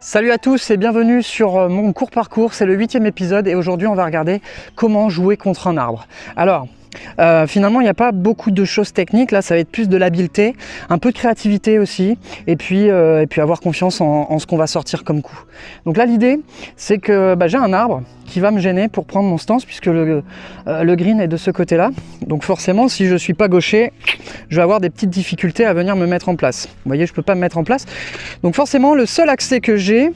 Salut à tous et bienvenue sur mon court parcours, c'est le 8e épisode et aujourd'hui on va regarder comment jouer contre un arbre. Alors finalement il n'y a pas beaucoup de choses techniques, là ça va être plus de l'habileté, un peu de créativité aussi et puis avoir confiance en ce qu'on va sortir comme coup. Donc là l'idée c'est que j'ai un arbre qui va me gêner pour prendre mon stance puisque le green est de ce côté là, donc forcément si je ne suis pas gaucher je vais avoir des petites difficultés à venir me mettre en place. Vous voyez, je ne peux pas me mettre en place, donc forcément le seul accès que j'ai,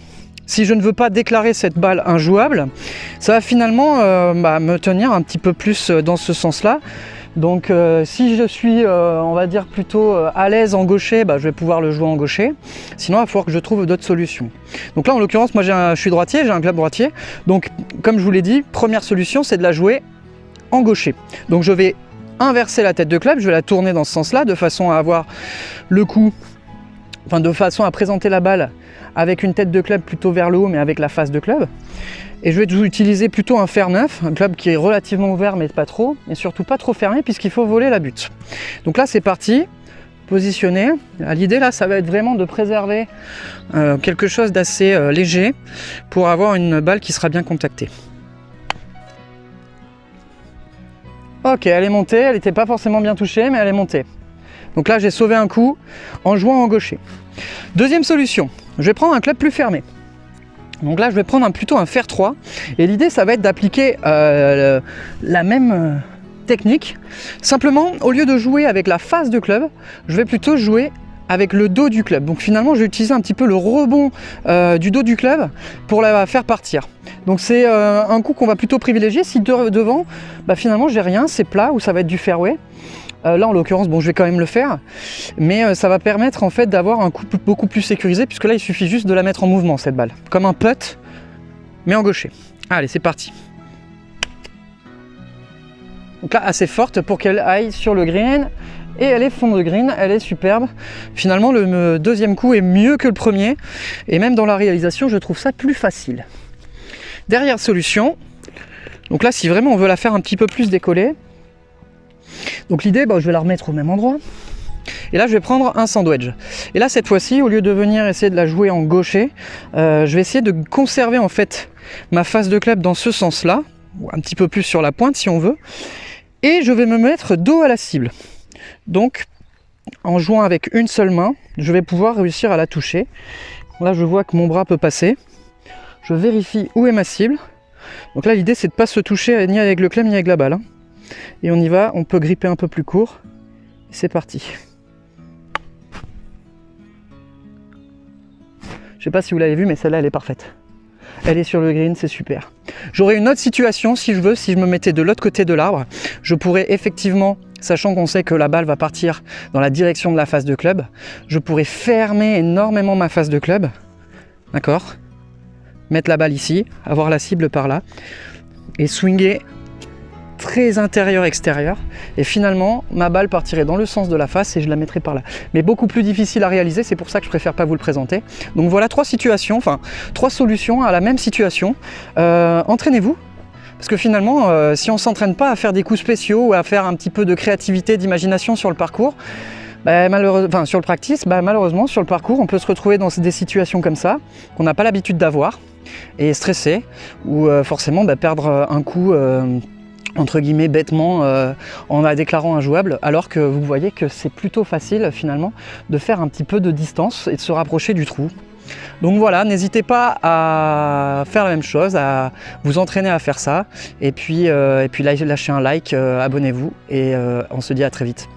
si je ne veux pas déclarer cette balle injouable, ça va finalement me tenir un petit peu plus dans ce sens-là. Donc si je suis, on va dire, plutôt à l'aise en gaucher, je vais pouvoir le jouer en gaucher. Sinon, il va falloir que je trouve d'autres solutions. Donc là, en l'occurrence, moi je suis droitier, j'ai un club droitier. Donc comme je vous l'ai dit, première solution, c'est de la jouer en gaucher. Donc je vais inverser la tête de club, je vais la tourner dans ce sens-là, de façon à avoir le coup, enfin de façon à présenter la balle avec une tête de club plutôt vers le haut mais avec la face de club, et je vais utiliser plutôt un fer neuf, un club qui est relativement ouvert mais pas trop, et surtout pas trop fermé puisqu'il faut voler la butte. Donc là c'est parti, positionné. L'idée là ça va être vraiment de préserver quelque chose d'assez léger pour avoir une balle qui sera bien contactée. Ok, elle est montée, elle n'était pas forcément bien touchée mais elle est montée. Donc là j'ai sauvé un coup en jouant en gaucher. Deuxième solution, je vais prendre un club plus fermé. Donc là je vais prendre plutôt un fer 3 et l'idée ça va être d'appliquer la même technique. Simplement au lieu de jouer avec la face de club, je vais plutôt jouer avec le dos du club. Donc finalement je vais utiliser un petit peu le rebond du dos du club pour la faire partir. Donc c'est un coup qu'on va plutôt privilégier si devant finalement j'ai rien, c'est plat ou ça va être du fairway. Là en l'occurrence, je vais quand même le faire, mais ça va permettre en fait d'avoir un coup beaucoup plus sécurisé, puisque là il suffit juste de la mettre en mouvement cette balle, comme un putt, mais en gaucher. Allez, c'est parti. Donc là assez forte pour qu'elle aille sur le green, et elle est fond de green, elle est superbe. Finalement le deuxième coup est mieux que le premier, et même dans la réalisation je trouve ça plus facile. Dernière solution, donc là si vraiment on veut la faire un petit peu plus décoller, donc l'idée, je vais la remettre au même endroit. Et là, je vais prendre un sandwich. Et là, cette fois-ci, au lieu de venir essayer de la jouer en gaucher, je vais essayer de conserver en fait ma face de club dans ce sens-là, ou un petit peu plus sur la pointe si on veut. Et je vais me mettre dos à la cible. Donc, en jouant avec une seule main, je vais pouvoir réussir à la toucher. Là, je vois que mon bras peut passer. Je vérifie où est ma cible. Donc là, l'idée, c'est de ne pas se toucher ni avec le club ni avec la balle. Et on y va, on peut gripper un peu plus court. C'est parti. Je sais pas si vous l'avez vu, mais celle-là elle est parfaite. Elle est sur le green, c'est super. J'aurais une autre situation si je veux, si je me mettais de l'autre côté de l'arbre. Je pourrais effectivement, sachant qu'on sait que la balle va partir dans la direction de la face de club, je pourrais fermer énormément ma face de club. D'accord ? Mettre la balle ici, avoir la cible par là, et swinger très intérieur-extérieur, et finalement ma balle partirait dans le sens de la face et je la mettrais par là. Mais beaucoup plus difficile à réaliser, c'est pour ça que je préfère pas vous le présenter. Donc voilà trois situations, enfin trois solutions à la même situation. Entraînez-vous, parce que finalement si on s'entraîne pas à faire des coups spéciaux ou à faire un petit peu de créativité, d'imagination sur le parcours, sur le practice, malheureusement sur le parcours on peut se retrouver dans des situations comme ça qu'on n'a pas l'habitude d'avoir et stresser ou forcément perdre un coup entre guillemets bêtement en la déclarant injouable, alors que vous voyez que c'est plutôt facile finalement de faire un petit peu de distance et de se rapprocher du trou. Donc voilà, n'hésitez pas à faire la même chose, à vous entraîner à faire ça, et puis lâchez un like, abonnez-vous, et on se dit à très vite.